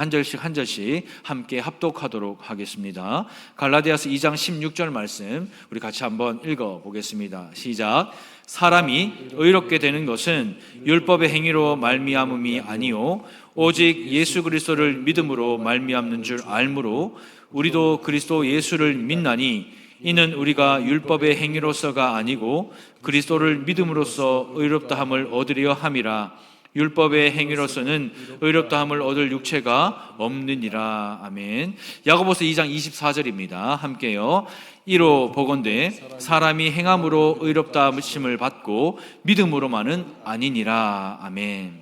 한 절씩 한 절씩 함께 합독하도록 하겠습니다. 갈라디아서 2장 16절 말씀 우리 같이 한번 읽어보겠습니다. 시작. 사람이 의롭게 되는 것은 율법의 행위로 말미암음이 아니요 오직 예수 그리스도를 믿음으로 말미암는 줄 알므로 우리도 그리스도 예수를 믿나니 이는 우리가 율법의 행위로서가 아니고 그리스도를 믿음으로써 의롭다함을 얻으려 함이라. 율법의 행위로서는 의롭다함을 얻을 육체가 없느니라. 아멘. 야고보서 2장 24절입니다. 함께요. 이로 보건대 사람이 행함으로 의롭다함을 받고 믿음으로만은 아니니라. 아멘.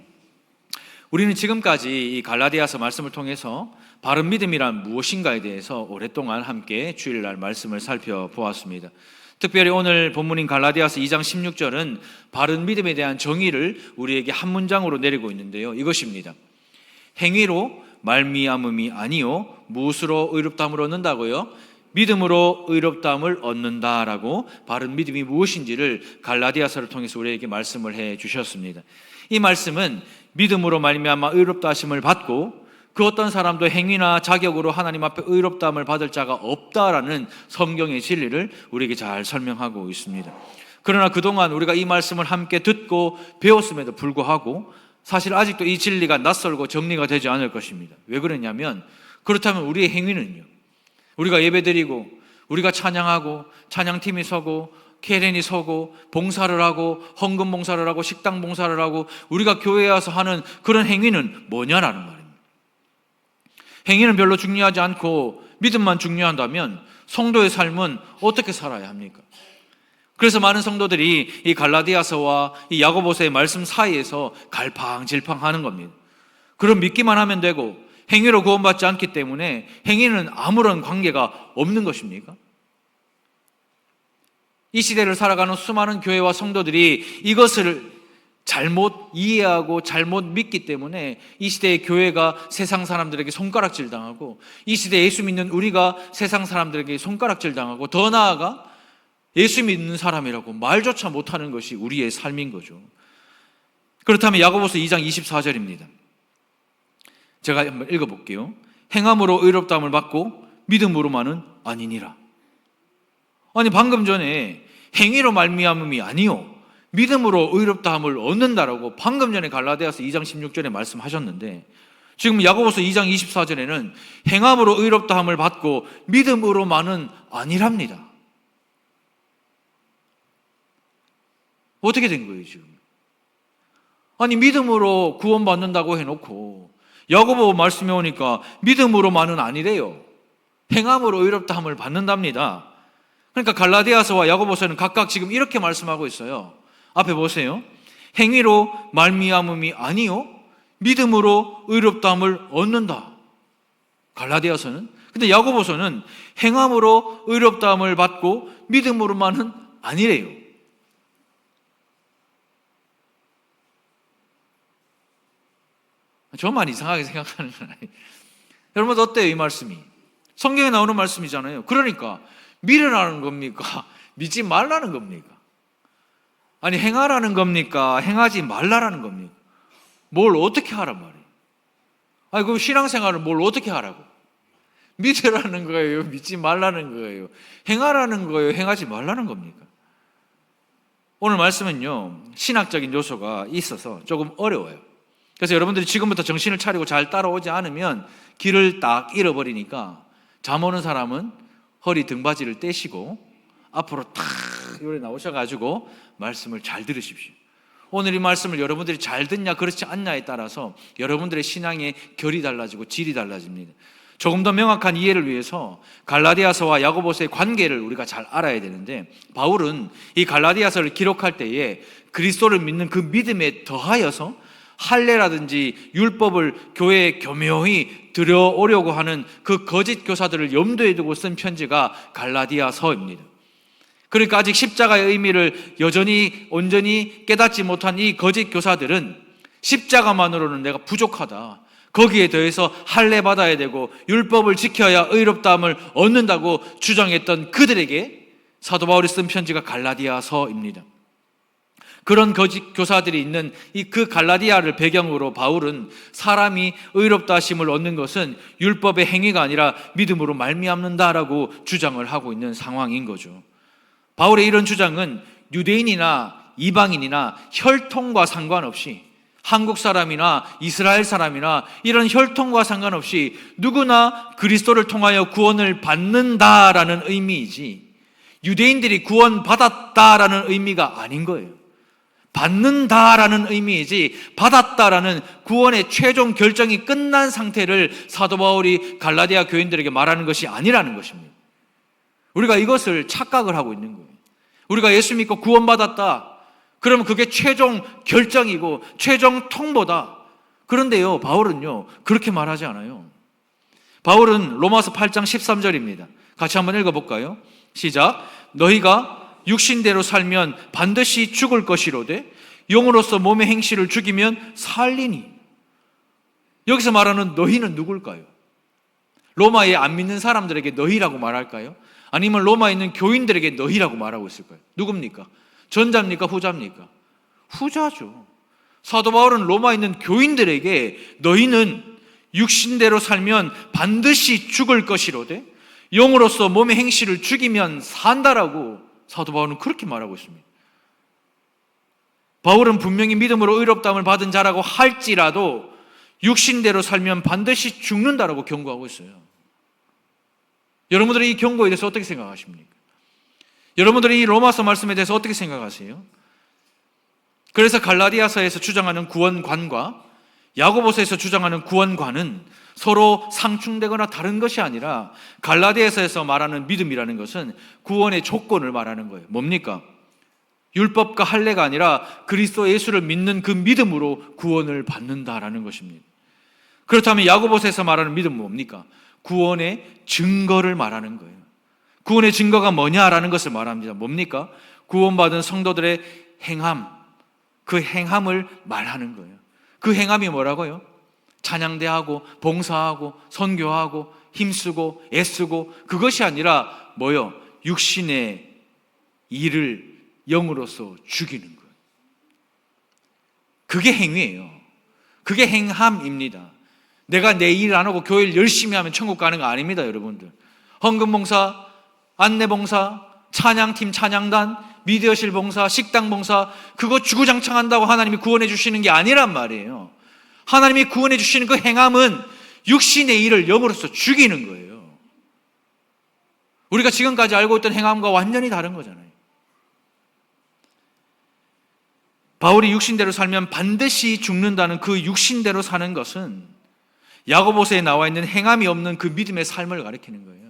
우리는 지금까지 이 갈라디아서 말씀을 통해서 바른 믿음이란 무엇인가에 대해서 오랫동안 함께 주일날 말씀을 살펴보았습니다. 특별히 오늘 본문인 갈라디아서 2장 16절은 바른 믿음에 대한 정의를 우리에게 한 문장으로 내리고 있는데요. 이것입니다. 행위로 말미암음이 아니요 무엇으로 의롭다함을 얻는다고요? 믿음으로 의롭다함을 얻는다라고 바른 믿음이 무엇인지를 갈라디아서를 통해서 우리에게 말씀을 해 주셨습니다. 이 말씀은 믿음으로 말미암아 의롭다 하심을 받고 그 어떤 사람도 행위나 자격으로 하나님 앞에 의롭다함을 받을 자가 없다라는 성경의 진리를 우리에게 잘 설명하고 있습니다. 그러나 그동안 우리가 이 말씀을 함께 듣고 배웠음에도 불구하고 사실 아직도 이 진리가 낯설고 정리가 되지 않을 것입니다. 왜 그러냐면 그렇다면 우리의 행위는요, 우리가 예배드리고 우리가 찬양하고 찬양팀이 서고 케렌이 서고 봉사를 하고 헌금 봉사를 하고 식당 봉사를 하고 우리가 교회에 와서 하는 그런 행위는 뭐냐라는 말입니다. 행위는 별로 중요하지 않고 믿음만 중요한다면 성도의 삶은 어떻게 살아야 합니까? 그래서 많은 성도들이 이 갈라디아서와 이 야고보서의 말씀 사이에서 갈팡질팡하는 겁니다. 그럼 믿기만 하면 되고 행위로 구원받지 않기 때문에 행위는 아무런 관계가 없는 것입니까? 이 시대를 살아가는 수많은 교회와 성도들이 이것을 잘못 이해하고 잘못 믿기 때문에 이 시대의 교회가 세상 사람들에게 손가락질 당하고 이 시대에 예수 믿는 우리가 세상 사람들에게 손가락질 당하고 더 나아가 예수 믿는 사람이라고 말조차 못하는 것이 우리의 삶인 거죠. 그렇다면 야고보서 2장 24절입니다. 제가 한번 읽어볼게요. 행함으로 의롭다함을 받고 믿음으로만은 아니니라. 아니 방금 전에 행위로 말미암음이 아니요 믿음으로 의롭다함을 얻는다라고 방금 전에 갈라디아서 2장 16절에 말씀하셨는데 지금 야고보서 2장 24절에는 행함으로 의롭다함을 받고 믿음으로만은 아니랍니다. 어떻게 된 거예요 지금? 아니 믿음으로 구원받는다고 해놓고 야고보 말씀에 오니까 믿음으로만은 아니래요. 행함으로 의롭다함을 받는답니다. 그러니까 갈라디아서와 야고보서는 각각 지금 이렇게 말씀하고 있어요. 앞에 보세요. 행위로 말미암음이 아니요 믿음으로 의롭다함을 얻는다. 갈라디아서는. 근데 야고보서는 행함으로 의롭다함을 받고 믿음으로만은 아니래요. 저만 이상하게 생각하는 건 아니에요. 여러분 어때요 이 말씀이? 성경에 나오는 말씀이잖아요. 그러니까 믿으라는 겁니까? 믿지 말라는 겁니까? 아니 행하라는 겁니까? 행하지 말라라는 겁니까? 뭘 어떻게 하란 말이에요? 아니 그럼 신앙생활을 뭘 어떻게 하라고? 믿으라는 거예요? 믿지 말라는 거예요? 행하라는 거예요? 행하지 말라는 겁니까? 오늘 말씀은요 신학적인 요소가 있어서 조금 어려워요. 그래서 여러분들이 지금부터 정신을 차리고 잘 따라오지 않으면 길을 딱 잃어버리니까 잠 오는 사람은 허리 등받이를 떼시고 앞으로 탁 요래 나오셔가지고 말씀을 잘 들으십시오. 오늘 이 말씀을 여러분들이 잘 듣냐 그렇지 않냐에 따라서 여러분들의 신앙의 결이 달라지고 질이 달라집니다. 조금 더 명확한 이해를 위해서 갈라디아서와 야고보서의 관계를 우리가 잘 알아야 되는데 바울은 이 갈라디아서를 기록할 때에 그리스도를 믿는 그 믿음에 더하여서 할례라든지 율법을 교회에 교묘히 들여오려고 하는 그 거짓 교사들을 염두에 두고 쓴 편지가 갈라디아서입니다. 그러니까 아직 십자가의 의미를 여전히 온전히 깨닫지 못한 이 거짓 교사들은 십자가만으로는 내가 부족하다, 거기에 더해서 할례 받아야 되고 율법을 지켜야 의롭다함을 얻는다고 주장했던 그들에게 사도 바울이 쓴 편지가 갈라디아서입니다. 그런 거짓 교사들이 있는 그 갈라디아를 배경으로 바울은 사람이 의롭다 하심을 얻는 것은 율법의 행위가 아니라 믿음으로 말미암는다라고 주장을 하고 있는 상황인 거죠. 바울의 이런 주장은 유대인이나 이방인이나 혈통과 상관없이, 한국 사람이나 이스라엘 사람이나 이런 혈통과 상관없이 누구나 그리스도를 통하여 구원을 받는다라는 의미이지, 유대인들이 구원받았다라는 의미가 아닌 거예요. 받는다라는 의미이지, 받았다라는 구원의 최종 결정이 끝난 상태를 사도 바울이 갈라디아 교인들에게 말하는 것이 아니라는 것입니다. 우리가 이것을 착각을 하고 있는 거예요. 우리가 예수 믿고 구원받았다, 그러면 그게 최종 결정이고 최종 통보다. 그런데요, 바울은요 그렇게 말하지 않아요. 바울은 로마서 8장 13절입니다. 같이 한번 읽어볼까요? 시작. 너희가 육신대로 살면 반드시 죽을 것이로되 영으로서 몸의 행실을 죽이면 살리니. 여기서 말하는 너희는 누굴까요? 로마에 안 믿는 사람들에게 너희라고 말할까요? 아니면 로마에 있는 교인들에게 너희라고 말하고 있을까요? 누굽니까? 전자입니까? 후자입니까? 후자죠. 사도 바울은 로마에 있는 교인들에게 너희는 육신대로 살면 반드시 죽을 것이로되 영으로서 몸의 행실을 죽이면 산다라고 사도 바울은 그렇게 말하고 있습니다. 바울은 분명히 믿음으로 의롭다함을 받은 자라고 할지라도 육신대로 살면 반드시 죽는다라고 경고하고 있어요. 여러분들은 이 경고에 대해서 어떻게 생각하십니까? 여러분들은 이 로마서 말씀에 대해서 어떻게 생각하세요? 그래서 갈라디아서에서 주장하는 구원관과 야고보서에서 주장하는 구원관은 서로 상충되거나 다른 것이 아니라, 갈라디아서에서 말하는 믿음이라는 것은 구원의 조건을 말하는 거예요. 뭡니까? 율법과 할례가 아니라 그리스도 예수를 믿는 그 믿음으로 구원을 받는다라는 것입니다. 그렇다면 야고보서에서 말하는 믿음은 뭡니까? 구원의 증거를 말하는 거예요. 구원의 증거가 뭐냐라는 것을 말합니다. 뭡니까? 구원받은 성도들의 행함, 그 행함을 말하는 거예요. 그 행함이 뭐라고요? 찬양대하고 봉사하고 선교하고 힘쓰고 애쓰고, 그것이 아니라 뭐요? 육신의 일을 영으로서 죽이는 거예요. 그게 행위예요. 그게 행함입니다. 내가 내 일 안 하고 교회를 열심히 하면 천국 가는 거 아닙니다, 여러분들. 헌금봉사, 안내봉사, 찬양팀 찬양단, 미디어실 봉사, 식당 봉사, 그거 주구장창한다고 하나님이 구원해 주시는 게 아니란 말이에요. 하나님이 구원해 주시는 그 행함은 육신의 일을 영으로서 죽이는 거예요. 우리가 지금까지 알고 있던 행함과 완전히 다른 거잖아요. 바울이 육신대로 살면 반드시 죽는다는 그 육신대로 사는 것은 야고보서에 나와 있는 행함이 없는 그 믿음의 삶을 가리키는 거예요.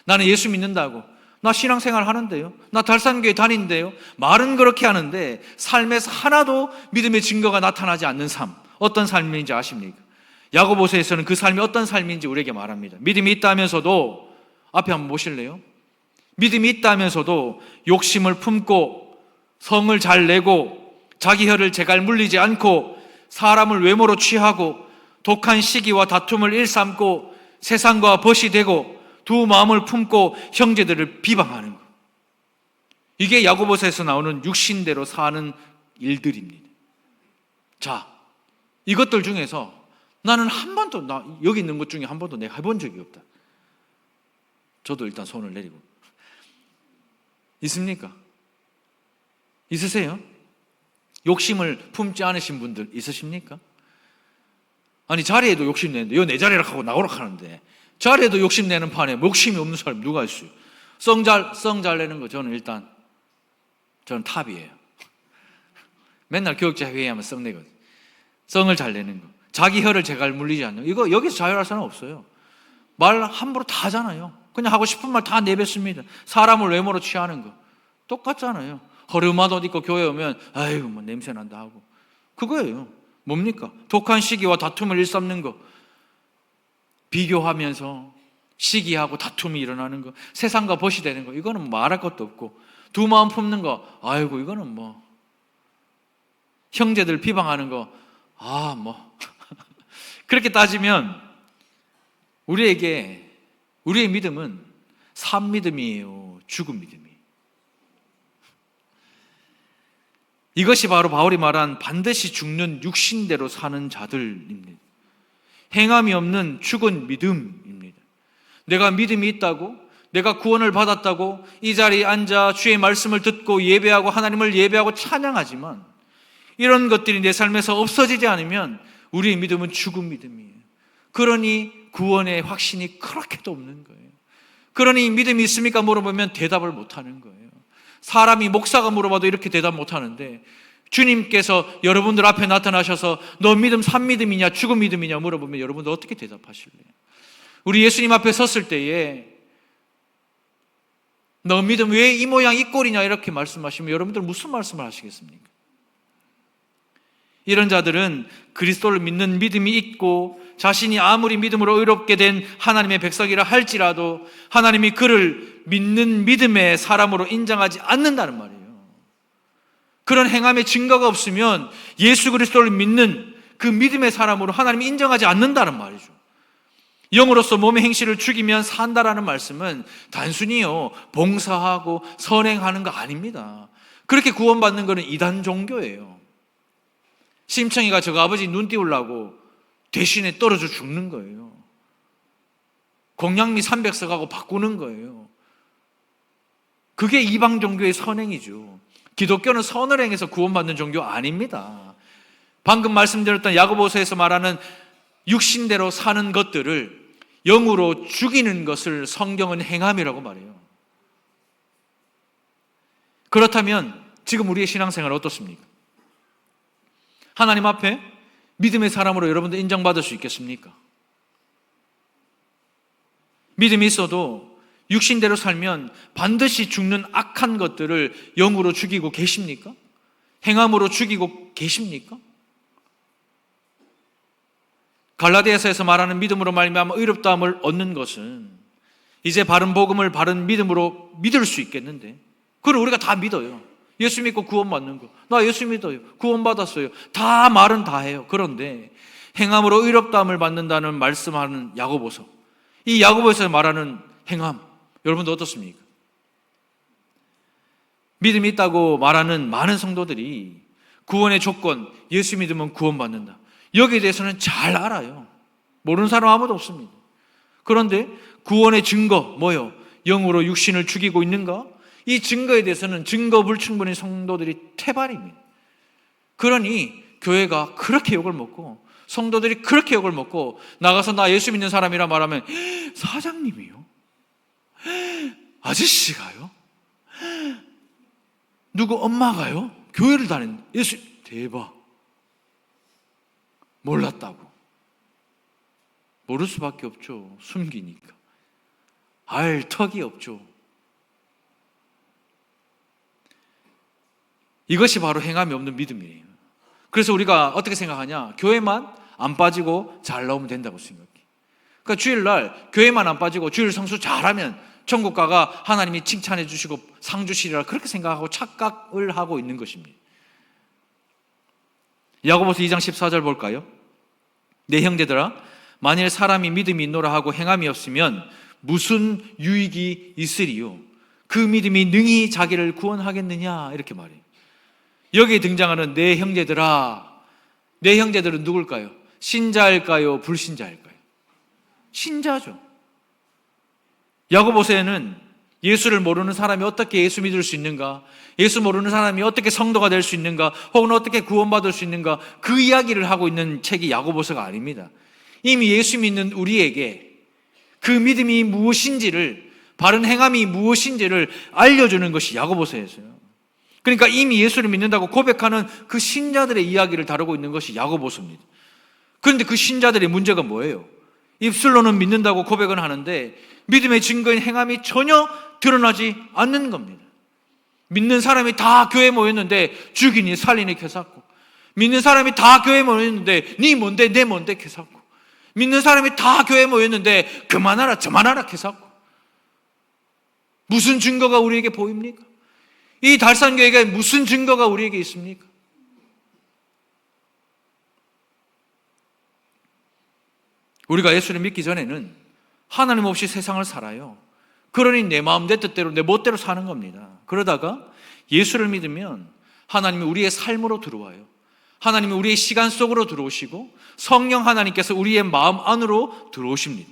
나는 예수 믿는다고, 나 신앙생활 하는데요, 나 달산교회 다니는데요, 말은 그렇게 하는데 삶에서 하나도 믿음의 증거가 나타나지 않는 삶, 어떤 삶인지 아십니까? 야고보서에서는 그 삶이 어떤 삶인지 우리에게 말합니다. 믿음이 있다면서도, 앞에 한번 보실래요? 믿음이 있다면서도 욕심을 품고 성을 잘 내고 자기 혀를 제갈 물리지 않고 사람을 외모로 취하고 독한 시기와 다툼을 일삼고 세상과 벗이 되고 두 마음을 품고 형제들을 비방하는 것. 이게 야고보서에서 나오는 육신대로 사는 일들입니다. 자, 이것들 중에서 나는 한 번도, 여기 있는 것 중에 한 번도 내가 해본 적이 없다. 저도 일단 손을 내리고. 있습니까? 있으세요? 욕심을 품지 않으신 분들 있으십니까? 아니, 자리에도 욕심내는데, 이거 내 자리라 하고 나오라 하는데, 자리에도 욕심내는 판에 욕심이 없는 사람이 누가 있어요? 성 잘 내는 거, 저는 탑이에요. 맨날 교육자 회의하면 성 내거든요. 성을 잘 내는 거, 자기 혀를 제갈 물리지 않는 거, 이거 여기서 자유할 사람 없어요. 말 함부로 다 하잖아요. 그냥 하고 싶은 말 다 내뱉습니다. 사람을 외모로 취하는 거 똑같잖아요. 허름한 옷 입고 교회 오면 아이고 뭐 냄새 난다 하고, 그거예요. 뭡니까? 독한 시기와 다툼을 일삼는 거, 비교하면서 시기하고 다툼이 일어나는 거, 세상과 벗이 되는 거, 이거는 말할 것도 없고, 두 마음 품는 거, 아이고 이거는 뭐, 형제들 비방하는 거, 그렇게 따지면 우리의 믿음은 산 믿음이에요, 죽은 믿음이에요. 이것이 바로 바울이 말한 반드시 죽는 육신대로 사는 자들입니다. 행함이 없는 죽은 믿음입니다. 내가 믿음이 있다고, 내가 구원을 받았다고 이 자리에 앉아 주의 말씀을 듣고 예배하고 하나님을 예배하고 찬양하지만 이런 것들이 내 삶에서 없어지지 않으면 우리의 믿음은 죽은 믿음이에요. 그러니 구원의 확신이 그렇게도 없는 거예요. 그러니 믿음이 있습니까? 물어보면 대답을 못하는 거예요. 사람이 목사가 물어봐도 이렇게 대답 못하는데 주님께서 여러분들 앞에 나타나셔서 너 믿음 산 믿음이냐 죽은 믿음이냐 물어보면 여러분들 어떻게 대답하실래요? 우리 예수님 앞에 섰을 때에 너 믿음 왜 이 모양 이 꼴이냐 이렇게 말씀하시면 여러분들 무슨 말씀을 하시겠습니까? 이런 자들은 그리스도를 믿는 믿음이 있고 자신이 아무리 믿음으로 의롭게 된 하나님의 백성이라 할지라도 하나님이 그를 믿는 믿음의 사람으로 인정하지 않는다는 말이에요. 그런 행함의 증거가 없으면 예수 그리스도를 믿는 그 믿음의 사람으로 하나님이 인정하지 않는다는 말이죠. 영으로서 몸의 행실을 죽이면 산다라는 말씀은 단순히요 봉사하고 선행하는 거 아닙니다. 그렇게 구원받는 것은 이단 종교예요. 심청이가 저거 아버지 눈 띄우려고 대신에 떨어져 죽는 거예요. 공양미 300석하고 바꾸는 거예요. 그게 이방 종교의 선행이죠. 기독교는 선을 행해서 구원받는 종교 아닙니다. 방금 말씀드렸던 야고보서에서 말하는 육신대로 사는 것들을 영으로 죽이는 것을 성경은 행함이라고 말해요. 그렇다면 지금 우리의 신앙생활은 어떻습니까? 하나님 앞에 믿음의 사람으로 여러분들 인정받을 수 있겠습니까? 믿음이 있어도 육신대로 살면 반드시 죽는 악한 것들을 영으로 죽이고 계십니까? 행함으로 죽이고 계십니까? 갈라디아서에서 말하는 믿음으로 말미암아 의롭다함을 얻는 것은 이제 바른 복음을 바른 믿음으로 믿을 수 있겠는데 그걸 우리가 다 믿어요. 예수 믿고 구원받는 거. 나 예수 믿어요. 구원받았어요. 다 말은 다 해요. 그런데 행함으로 의롭다함을 받는다는 말씀하는 야고보서. 이 야고보에서 말하는 행함. 여러분도 어떻습니까? 믿음이 있다고 말하는 많은 성도들이 구원의 조건, 예수 믿으면 구원받는다. 여기에 대해서는 잘 알아요. 모르는 사람 아무도 없습니다. 그런데 구원의 증거, 뭐요? 영으로 육신을 죽이고 있는가? 이 증거에 대해서는 증거 불충분인 성도들이 태반입니다. 그러니 교회가 그렇게 욕을 먹고 성도들이 그렇게 욕을 먹고 나가서 나 예수 믿는 사람이라 말하면 사장님이요? 아저씨가요? 누구 엄마가요? 교회를 다니는 예수 대박. 몰랐다고. 모를 수밖에 없죠. 숨기니까. 알 턱이 없죠. 이것이 바로 행함이 없는 믿음이에요. 그래서 우리가 어떻게 생각하냐? 교회만 안 빠지고 잘 나오면 된다고 생각해. 그러니까 주일날 교회만 안 빠지고 주일 성수 잘하면 천국 가가 하나님이 칭찬해 주시고 상 주시리라 그렇게 생각하고 착각을 하고 있는 것입니다. 야고보서 2장 14절 볼까요? 내 형제들아 만일 사람이 믿음이 있노라 하고 행함이 없으면 무슨 유익이 있으리요? 그 믿음이 능히 자기를 구원하겠느냐? 이렇게 말해요. 여기에 등장하는 내 형제들아, 내 형제들은 누굴까요? 신자일까요? 불신자일까요? 신자죠. 야고보서에는 예수를 모르는 사람이 어떻게 예수 믿을 수 있는가? 예수 모르는 사람이 어떻게 성도가 될 수 있는가? 혹은 어떻게 구원받을 수 있는가? 그 이야기를 하고 있는 책이 야고보서가 아닙니다. 이미 예수 믿는 우리에게 그 믿음이 무엇인지를, 바른 행함이 무엇인지를 알려주는 것이 야고보서였어요. 그러니까 이미 예수를 믿는다고 고백하는 그 신자들의 이야기를 다루고 있는 것이 야고보서입니다. 그런데 그 신자들의 문제가 뭐예요? 입술로는 믿는다고 고백은 하는데 믿음의 증거인 행함이 전혀 드러나지 않는 겁니다. 믿는 사람이 다 교회에 모였는데 죽이니 살리니 캐삭고, 믿는 사람이 다 교회에 모였는데 니 뭔데 내 뭔데 캐삭고, 믿는 사람이 다 교회에 모였는데 그만하라 저만하라 캐삭고. 무슨 증거가 우리에게 보입니까? 이 달산교회가 무슨 증거가 우리에게 있습니까? 우리가 예수를 믿기 전에는 하나님 없이 세상을 살아요. 그러니 내 마음 내 뜻대로 내 멋대로 사는 겁니다. 그러다가 예수를 믿으면 하나님이 우리의 삶으로 들어와요. 하나님이 우리의 시간 속으로 들어오시고 성령 하나님께서 우리의 마음 안으로 들어오십니다.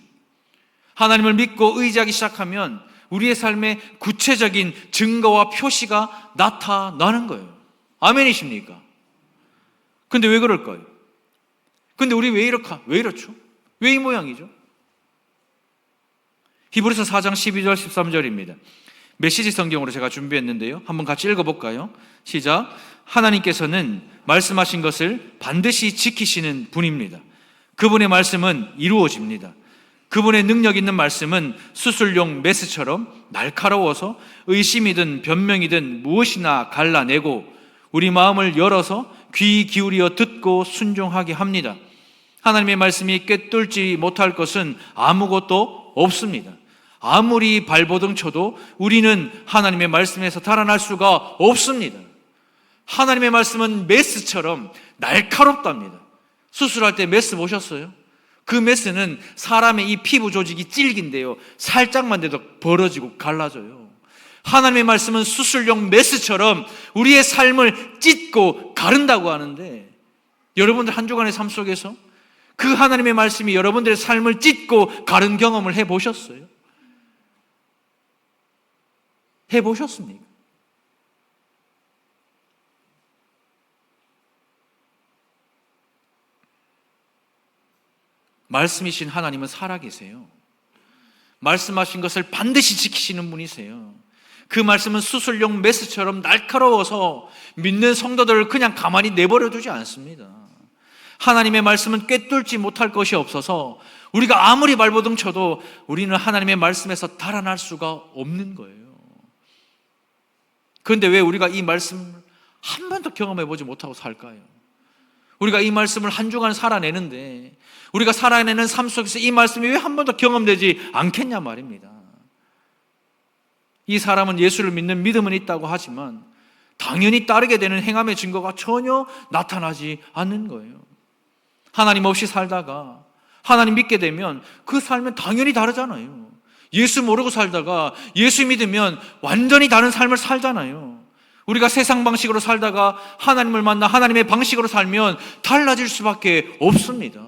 하나님을 믿고 의지하기 시작하면 우리의 삶에 구체적인 증거와 표시가 나타나는 거예요. 아멘이십니까? 근데 왜 그럴까요? 근데 우리 왜 이렇죠? 왜 이 모양이죠? 히브리서 4장 12절 13절입니다. 메시지 성경으로 제가 준비했는데요. 한번 같이 읽어볼까요? 시작. 하나님께서는 말씀하신 것을 반드시 지키시는 분입니다. 그분의 말씀은 이루어집니다. 그분의 능력 있는 말씀은 수술용 메스처럼 날카로워서 의심이든 변명이든 무엇이나 갈라내고 우리 마음을 열어서 귀 기울여 듣고 순종하게 합니다. 하나님의 말씀이 꿰뚫지 못할 것은 아무것도 없습니다. 아무리 발버둥 쳐도 우리는 하나님의 말씀에서 달아날 수가 없습니다. 하나님의 말씀은 메스처럼 날카롭답니다. 수술할 때 메스 보셨어요? 그 메스는 사람의 이 피부 조직이 질긴데요, 살짝만 돼도 벌어지고 갈라져요. 하나님의 말씀은 수술용 메스처럼 우리의 삶을 찢고 가른다고 하는데, 여러분들 한 주간의 삶 속에서 그 하나님의 말씀이 여러분들의 삶을 찢고 가른 경험을 해보셨어요? 해보셨습니까? 말씀이신 하나님은 살아계세요. 말씀하신 것을 반드시 지키시는 분이세요. 그 말씀은 수술용 메스처럼 날카로워서 믿는 성도들을 그냥 가만히 내버려 두지 않습니다. 하나님의 말씀은 꿰뚫지 못할 것이 없어서 우리가 아무리 발버둥 쳐도 우리는 하나님의 말씀에서 달아날 수가 없는 거예요. 그런데 왜 우리가 이 말씀을 한 번도 경험해 보지 못하고 살까요? 우리가 이 말씀을 한 주간 살아내는데, 우리가 살아내는 삶 속에서 이 말씀이 왜 한 번도 경험되지 않겠냐 말입니다. 이 사람은 예수를 믿는 믿음은 있다고 하지만 당연히 따르게 되는 행함의 증거가 전혀 나타나지 않는 거예요. 하나님 없이 살다가 하나님 믿게 되면 그 삶은 당연히 다르잖아요. 예수 모르고 살다가 예수 믿으면 완전히 다른 삶을 살잖아요. 우리가 세상 방식으로 살다가 하나님을 만나 하나님의 방식으로 살면 달라질 수밖에 없습니다.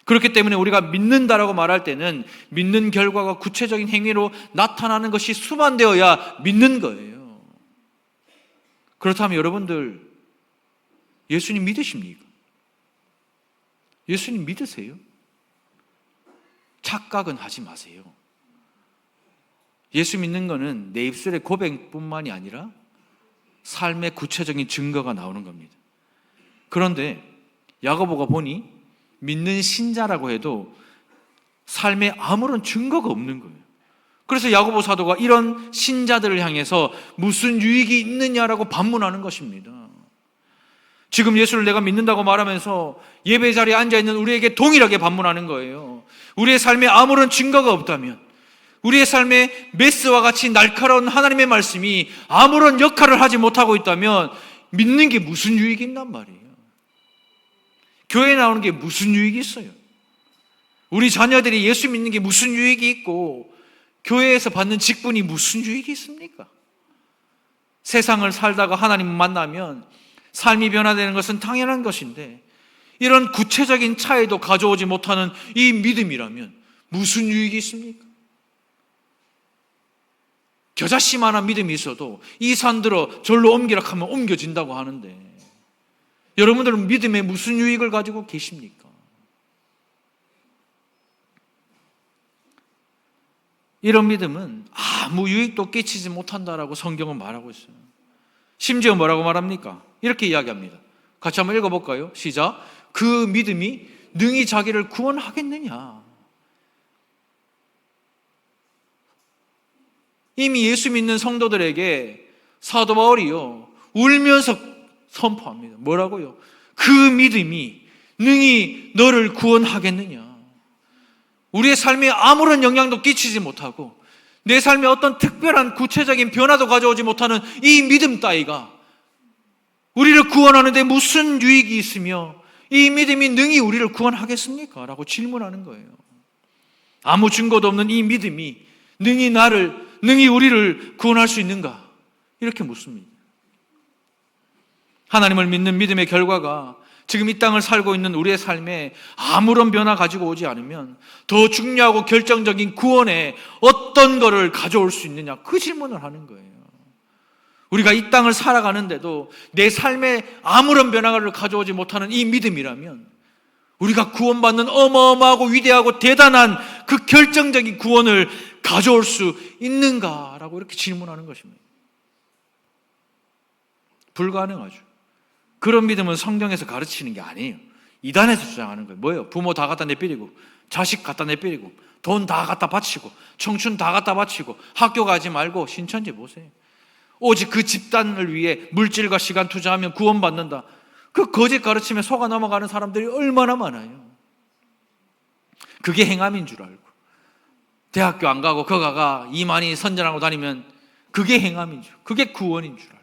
그렇기 때문에 우리가 믿는다라고 말할 때는 믿는 결과가 구체적인 행위로 나타나는 것이 수반되어야 믿는 거예요. 그렇다면 여러분들 예수님 믿으십니까? 예수님 믿으세요? 착각은 하지 마세요. 예수 믿는 거는 내 입술의 고백뿐만이 아니라 삶의 구체적인 증거가 나오는 겁니다. 그런데 야고보가 보니 믿는 신자라고 해도 삶에 아무런 증거가 없는 거예요. 그래서 야고보 사도가 이런 신자들을 향해서 무슨 유익이 있느냐라고 반문하는 것입니다. 지금 예수를 내가 믿는다고 말하면서 예배 자리에 앉아있는 우리에게 동일하게 반문하는 거예요. 우리의 삶에 아무런 증거가 없다면, 우리의 삶에 메스와 같이 날카로운 하나님의 말씀이 아무런 역할을 하지 못하고 있다면 믿는 게 무슨 유익이 있단 말이에요. 교회에 나오는 게 무슨 유익이 있어요? 우리 자녀들이 예수 믿는 게 무슨 유익이 있고 교회에서 받는 직분이 무슨 유익이 있습니까? 세상을 살다가 하나님을 만나면 삶이 변화되는 것은 당연한 것인데, 이런 구체적인 차이도 가져오지 못하는 이 믿음이라면 무슨 유익이 있습니까? 겨자씨만한 믿음이 있어도 이 산 들어 절로 옮기라 하면 옮겨진다고 하는데, 여러분들은 믿음에 무슨 유익을 가지고 계십니까? 이런 믿음은 아무 유익도 끼치지 못한다라고 성경은 말하고 있어요. 심지어 뭐라고 말합니까? 이렇게 이야기합니다. 같이 한번 읽어볼까요? 시작. 그 믿음이 능히 자기를 구원하겠느냐? 이미 예수 믿는 성도들에게 사도 바울이요, 울면서 선포합니다. 뭐라고요? 그 믿음이 능히 너를 구원하겠느냐? 우리의 삶에 아무런 영향도 끼치지 못하고 내 삶에 어떤 특별한 구체적인 변화도 가져오지 못하는 이 믿음 따위가 우리를 구원하는데 무슨 유익이 있으며 이 믿음이 능히 우리를 구원하겠습니까? 라고 질문하는 거예요. 아무 증거도 없는 이 믿음이 능히 우리를 구원할 수 있는가? 이렇게 묻습니다. 하나님을 믿는 믿음의 결과가 지금 이 땅을 살고 있는 우리의 삶에 아무런 변화 가지고 오지 않으면 더 중요하고 결정적인 구원에 어떤 거를 가져올 수 있느냐, 그 질문을 하는 거예요. 우리가 이 땅을 살아가는데도 내 삶에 아무런 변화를 가져오지 못하는 이 믿음이라면 우리가 구원받는 어마어마하고 위대하고 대단한 그 결정적인 구원을 가져올 수 있는가라고 이렇게 질문하는 것입니다. 불가능하죠. 그런 믿음은 성경에서 가르치는 게 아니에요. 이단에서 주장하는 거예요. 뭐예요? 부모 다 갖다 내버리고, 자식 갖다 내버리고, 돈 다 갖다 바치고, 청춘 다 갖다 바치고, 학교 가지 말고 신천지 보세요. 오직 그 집단을 위해 물질과 시간 투자하면 구원받는다. 그 거짓 가르침에 속아 넘어가는 사람들이 얼마나 많아요. 그게 행함인 줄 알고 대학교 안 가고 거가가 이만희 선전하고 다니면 그게 행함인 줄, 그게 구원인 줄 알고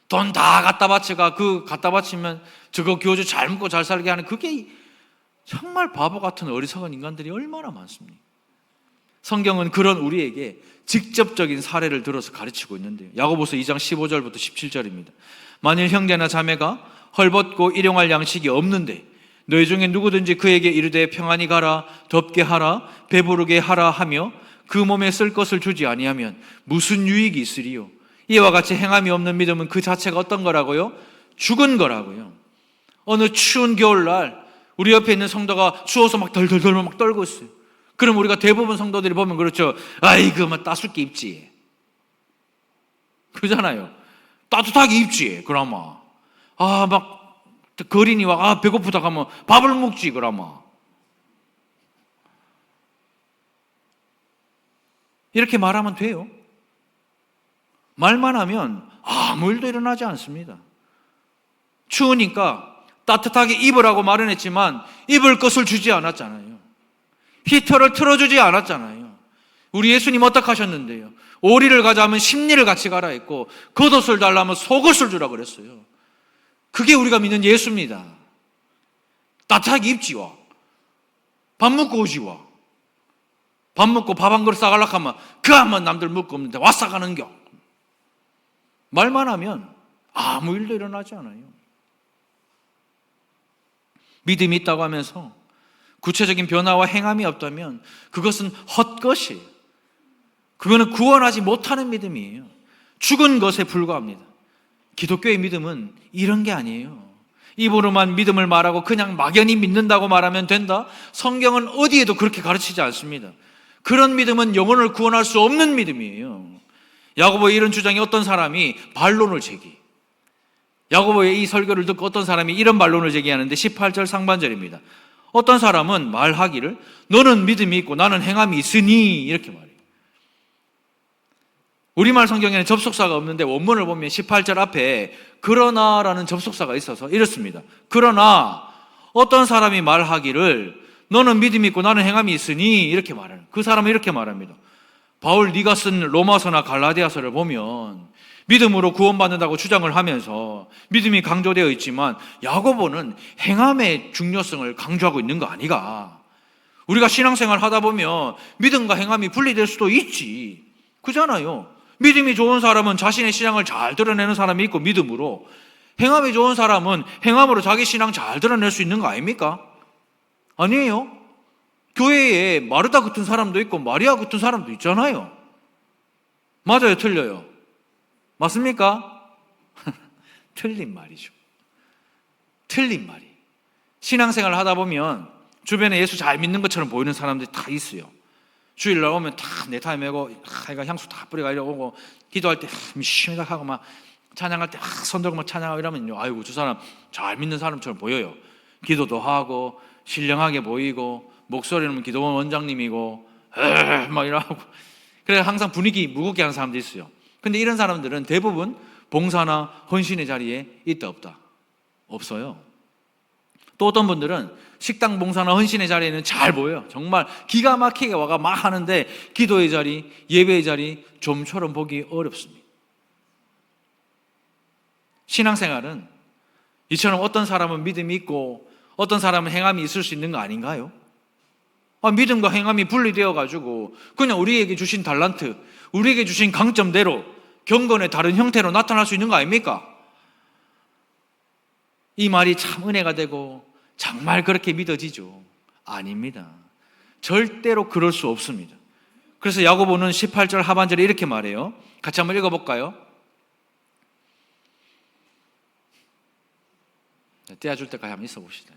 돈 다 갖다 바치가 그 갖다 바치면 저거 교주 잘 먹고 잘 살게 하는, 그게 정말 바보 같은 어리석은 인간들이 얼마나 많습니까? 성경은 그런 우리에게 직접적인 사례를 들어서 가르치고 있는데요. 야고보서 2장 15절부터 17절입니다. 만일 형제나 자매가 헐벗고 일용할 양식이 없는데 너희 중에 누구든지 그에게 이르되 평안히 가라, 덥게 하라, 배부르게 하라 하며 그 몸에 쓸 것을 주지 아니하면 무슨 유익이 있으리요? 이와 같이 행함이 없는 믿음은 그 자체가 어떤 거라고요? 죽은 거라고요. 어느 추운 겨울날 우리 옆에 있는 성도가 추워서 막 덜덜덜 막 떨고 있어요. 그럼 우리가 대부분 성도들이 보면 그렇죠. 아이고 뭐 따숩게 입지, 그러잖아요. 따뜻하게 입지 그러면. 막 거린이 와 배고프다 하면 밥을 먹지 그러면. 이렇게 말하면 돼요? 말만 하면 아무 일도 일어나지 않습니다. 추우니까 따뜻하게 입으라고 말은 했지만 입을 것을 주지 않았잖아요. 히터를 틀어주지 않았잖아요. 우리 예수님 어떻게 하셨는데요? 오리를 가자면 십리를 같이 가라 했고 겉옷을 달라면 속옷을 주라 그랬어요. 그게 우리가 믿는 예수입니다. 따뜻하게 입지와 밥 먹고 오지와. 밥 먹고 밥 한 그릇 싸가려고 하면 그 한번 남들 먹고 없는데 와 싸가는겨. 말만 하면 아무 일도 일어나지 않아요. 믿음이 있다고 하면서 구체적인 변화와 행함이 없다면 그것은 헛것이에요. 그거는 구원하지 못하는 믿음이에요. 죽은 것에 불과합니다. 기독교의 믿음은 이런 게 아니에요. 입으로만 믿음을 말하고 그냥 막연히 믿는다고 말하면 된다? 성경은 어디에도 그렇게 가르치지 않습니다. 그런 믿음은 영혼을 구원할 수 없는 믿음이에요. 야고보의 이런 주장에 어떤 사람이 반론을 제기. 야고보의 이 설교를 듣고 어떤 사람이 이런 반론을 제기하는데 18절 상반절입니다. 어떤 사람은 말하기를 너는 믿음이 있고 나는 행함이 있으니 이렇게 말해요. 우리말 성경에는 접속사가 없는데 원문을 보면 18절 앞에 그러나라는 접속사가 있어서 이렇습니다. 그러나 어떤 사람이 말하기를 너는 믿음이 있고 나는 행함이 있으니 이렇게 말하는, 그 사람은 이렇게 말합니다. 바울 네가 쓴 로마서나 갈라디아서를 보면 믿음으로 구원받는다고 주장을 하면서 믿음이 강조되어 있지만 야고보는 행함의 중요성을 강조하고 있는 거 아니가. 우리가 신앙생활 하다 보면 믿음과 행함이 분리될 수도 있지, 그잖아요. 믿음이 좋은 사람은 자신의 신앙을 잘 드러내는 사람이 있고 믿음으로, 행함이 좋은 사람은 행함으로 자기 신앙 잘 드러낼 수 있는 거 아닙니까? 아니에요. 교회에 마르다 같은 사람도 있고 마리아 같은 사람도 있잖아요. 맞아요, 틀려요? 맞습니까? 틀린 말이죠. 틀린 말이. 신앙생활을 하다 보면 주변에 예수 잘 믿는 것처럼 보이는 사람들이 다 있어요. 주일날 오면 다 넥타이 메고 향수 다 뿌리가 이러고 기도할 때 심하게 하고 막 찬양할 때 손 들고 막 찬양하고 이러면요, 아이고 저 사람 잘 믿는 사람처럼 보여요. 기도도 하고 신령하게 보이고 목소리는 기도원 원장님이고 막 이러고, 그래서 항상 분위기 무겁게 하는 사람도 있어요. 근데 이런 사람들은 대부분 봉사나 헌신의 자리에 있다 없다? 없어요. 또 어떤 분들은 식당 봉사나 헌신의 자리에는 잘 보여요. 정말 기가 막히게 와가 막 하는데 기도의 자리, 예배의 자리 좀처럼 보기 어렵습니다. 신앙생활은 이처럼 어떤 사람은 믿음이 있고 어떤 사람은 행함이 있을 수 있는 거 아닌가요? 믿음과 행함이 분리되어 가지고 그냥 우리에게 주신 달란트, 우리에게 주신 강점대로 경건의 다른 형태로 나타날 수 있는 거 아닙니까? 이 말이 참 은혜가 되고 정말 그렇게 믿어지죠? 아닙니다. 절대로 그럴 수 없습니다. 그래서 야고보는 18절 하반절에 이렇게 말해요. 같이 한번 읽어볼까요? 떼어줄 때까지 한번 있어 봅시다.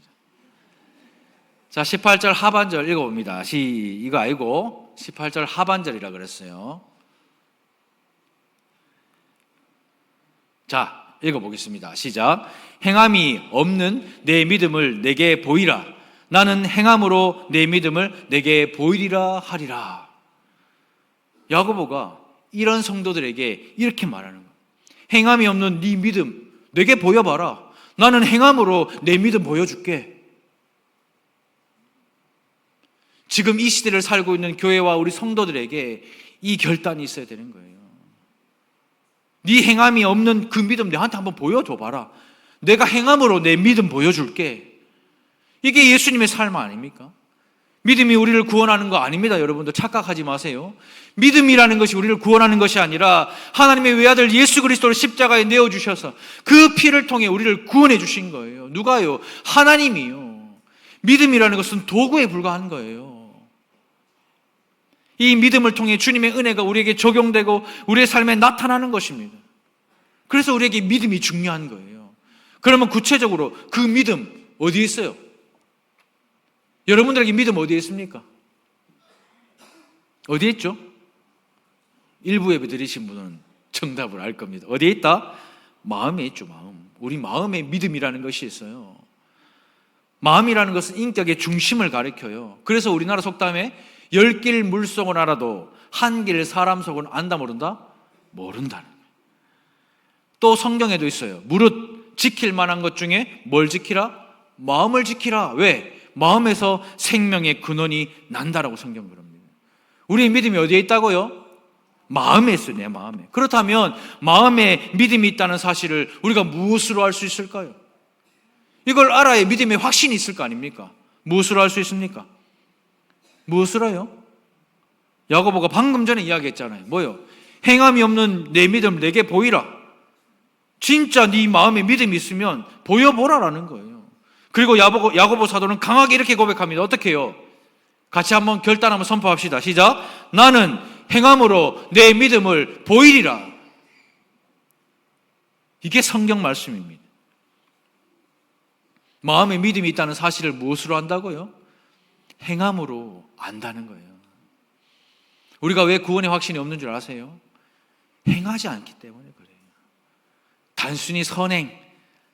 자, 18절 하반절 읽어봅니다. 이거 아니고 18절 하반절이라 그랬어요. 자, 읽어보겠습니다. 시작. 행함이 없는 내 믿음을 내게 보이라. 나는 행함으로 내 믿음을 내게 보이리라 하리라. 야고보가 이런 성도들에게 이렇게 말하는 거예요. 행함이 없는 네 믿음 내게 보여봐라. 나는 행함으로 내 믿음 보여줄게. 지금 이 시대를 살고 있는 교회와 우리 성도들에게 이 결단이 있어야 되는 거예요. 네 행함이 없는 그 믿음 내한테 한번 보여줘봐라. 내가 행함으로 내 믿음 보여줄게. 이게 예수님의 삶 아닙니까? 믿음이 우리를 구원하는 거 아닙니다. 여러분들 착각하지 마세요. 믿음이라는 것이 우리를 구원하는 것이 아니라 하나님의 외아들 예수 그리스도를 십자가에 내어주셔서 그 피를 통해 우리를 구원해 주신 거예요. 누가요? 하나님이요. 믿음이라는 것은 도구에 불과한 거예요. 이 믿음을 통해 주님의 은혜가 우리에게 적용되고 우리의 삶에 나타나는 것입니다. 그래서 우리에게 믿음이 중요한 거예요. 그러면 구체적으로 그 믿음 어디에 있어요? 여러분들에게 믿음 어디에 있습니까? 어디에 있죠? 일부 예배 드리신 분은 정답을 알 겁니다. 어디에 있다? 마음에 있죠. 마음. 우리 마음에 믿음이라는 것이 있어요. 마음이라는 것은 인격의 중심을 가리켜요. 그래서 우리나라 속담에 10길 물속은 알아도 한 길 사람 속은 안다 모른다? 모른다는 거예요. 또 성경에도 있어요. 무릇 지킬 만한 것 중에 뭘 지키라? 마음을 지키라. 왜? 마음에서 생명의 근원이 난다라고 성경 그럽니다. 우리의 믿음이 어디에 있다고요? 마음에 있어요. 내 마음에. 그렇다면 마음에 믿음이 있다는 사실을 우리가 무엇으로 알 수 있을까요? 이걸 알아야 믿음의 확신이 있을 거 아닙니까? 무엇으로 알 수 있습니까? 무엇으로요? 야고보가 방금 전에 이야기했잖아요. 뭐요? 행함이 없는 내 믿음 내게 보이라. 진짜 네 마음에 믿음이 있으면 보여보라라는 거예요. 그리고 야고보 사도는 강하게 이렇게 고백합니다. 어떻게 해요? 같이 한번 결단 한번 선포합시다. 시작. 나는 행함으로 내 믿음을 보이리라. 이게 성경 말씀입니다. 마음에 믿음이 있다는 사실을 무엇으로 안다고요? 행함으로 안다는 거예요. 우리가 왜 구원의 확신이 없는 줄 아세요? 행하지 않기 때문에 그래요. 단순히 선행,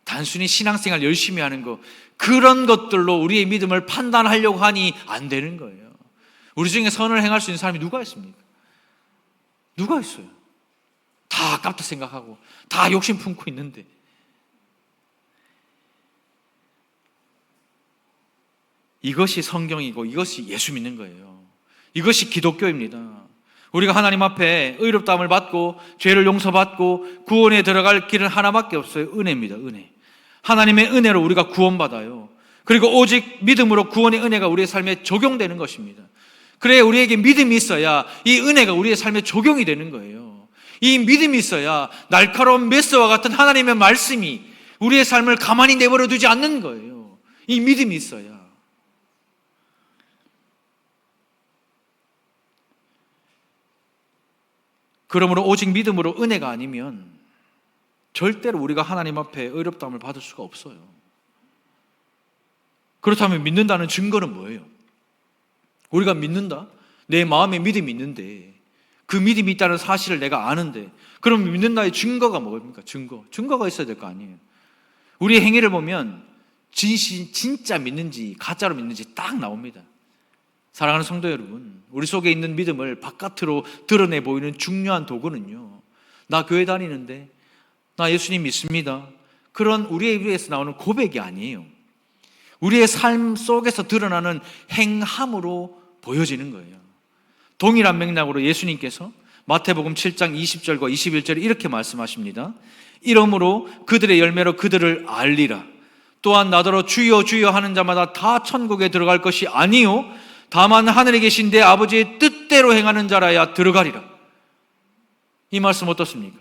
단순히 신앙생활 열심히 하는 거, 그런 것들로 우리의 믿음을 판단하려고 하니 안 되는 거예요. 우리 중에 선을 행할 수 있는 사람이 누가 있습니까? 누가 있어요? 다 아깝다 생각하고 다 욕심 품고 있는데. 이것이 성경이고 이것이 예수 믿는 거예요. 이것이 기독교입니다. 우리가 하나님 앞에 의롭다함을 받고 죄를 용서받고 구원에 들어갈 길은 하나밖에 없어요. 은혜입니다. 은혜. 하나님의 은혜로 우리가 구원받아요. 그리고 오직 믿음으로 구원의 은혜가 우리의 삶에 적용되는 것입니다. 그래야 우리에게 믿음이 있어야 이 은혜가 우리의 삶에 적용이 되는 거예요. 이 믿음이 있어야 날카로운 메스와 같은 하나님의 말씀이 우리의 삶을 가만히 내버려 두지 않는 거예요. 이 믿음이 있어야. 그러므로 오직 믿음으로 은혜가 아니면 절대로 우리가 하나님 앞에 의롭다함을 받을 수가 없어요. 그렇다면 믿는다는 증거는 뭐예요? 우리가 믿는다? 내 마음에 믿음이 있는데 그 믿음이 있다는 사실을 내가 아는데 그럼 믿는다의 증거가 뭡니까? 증거가 있어야 될 거 아니에요. 우리의 행위를 보면 진짜 믿는지 가짜로 믿는지 딱 나옵니다. 사랑하는 성도 여러분, 우리 속에 있는 믿음을 바깥으로 드러내 보이는 중요한 도구는요, 나 교회 다니는데 나 예수님 믿습니다, 그런 우리의 입에서 나오는 고백이 아니에요. 우리의 삶 속에서 드러나는 행함으로 보여지는 거예요. 동일한 맥락으로 예수님께서 마태복음 7장 20절과 21절에 이렇게 말씀하십니다. 이러므로 그들의 열매로 그들을 알리라. 또한 나더러 주여 주여 하는 자마다 다 천국에 들어갈 것이 아니요 다만 하늘에 계신 내 아버지의 뜻대로 행하는 자라야 들어가리라. 이 말씀 어떻습니까?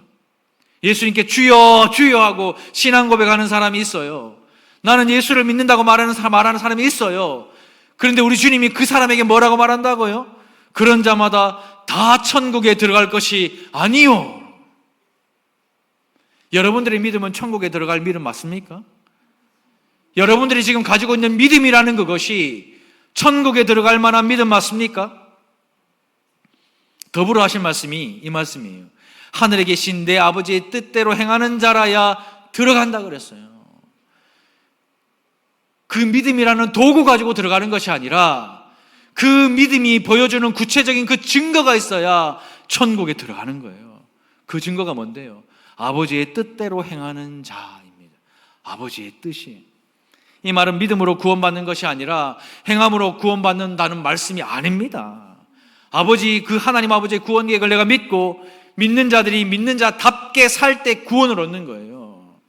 예수님께 주여 주여 하고 신앙 고백하는 사람이 있어요. 나는 예수를 믿는다고 말하는 사람이 있어요. 그런데 우리 주님이 그 사람에게 뭐라고 말한다고요? 그런 자마다 다 천국에 들어갈 것이 아니요. 여러분들의 믿음은 천국에 들어갈 믿음 맞습니까? 여러분들이 지금 가지고 있는 믿음이라는 그것이 천국에 들어갈 만한 믿음 맞습니까? 더불어 하신 말씀이 이 말씀이에요. 하늘에 계신 내 아버지의 뜻대로 행하는 자라야 들어간다 그랬어요. 그 믿음이라는 도구 가지고 들어가는 것이 아니라 그 믿음이 보여주는 구체적인 그 증거가 있어야 천국에 들어가는 거예요. 그 증거가 뭔데요? 아버지의 뜻대로 행하는 자입니다. 아버지의 뜻이. 이 말은 믿음으로 구원받는 것이 아니라 행함으로 구원받는다는 말씀이 아닙니다. 그 하나님 아버지의 구원 계획을 내가 믿고 믿는 자들이 믿는 자답게 살 때 구원을 얻는 거예요.